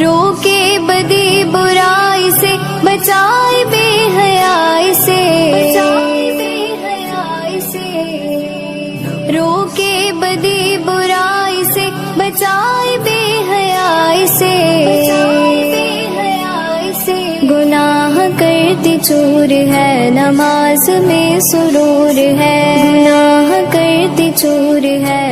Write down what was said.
रोके बदी बुराई से, बचाए बेहयाई से, बचाए बेहयाई से। रोके बदी बुराई से, बचाए बेहयाई से, बचाए बेहयाई से। गुनाह करती चूर है, नमाज में सुरूर है, गुनाह करती चूर है,